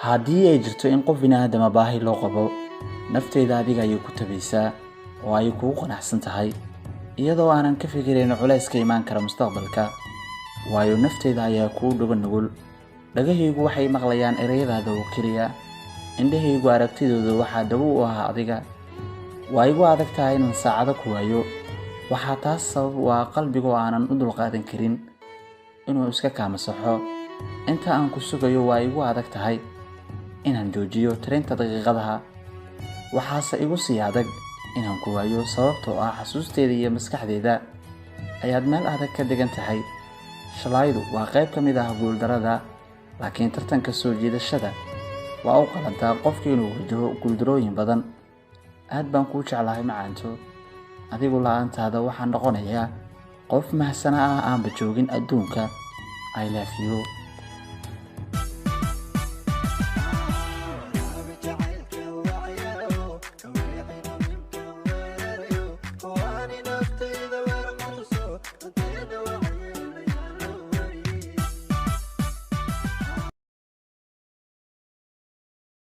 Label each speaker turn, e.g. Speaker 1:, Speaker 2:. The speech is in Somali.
Speaker 1: haddii ay jirto in qof bini'aadama baahi loo qabo, nafteyda adiga ayay ku tabaysaa oo ay kugu qanacsan tahay iyadoo aanan ka fikirayn culayska imaan kara mustaqbalka. waayo nafteyda ayaa kuu dhuga nugul. dhagahaygu waxay maqlayaan ereyadaada oo keliya, indhahaygu aragtidooda waxaa dawo u ah adiga. waa igu adag tahay inaan saacado ku waayo, waxaa taas sabab u ah qalbigu aanan u dulqaadan karin inuu iska kaa masaxo. inta aan ku sugayo waa igu adag tahay inaan joojiyo tirinta daqiiqadaha, waxaase igu sii adag inaan ku waayo sababtoo ah xasuusteeda iyo maskaxdeeda ayaad meel adag ka degan tahay. shalaydu waa qayb ka mid ah guuldarada, laakiin tartanka soo jiidashada waa u qalantaa qofkii inuu wajaho guuldarooyin badan. aad baan kuu jeclahay macaanto, adigu la'aantaada waxaan noqonayaa qof mahsana ah aanba joogin adduunka. I love you.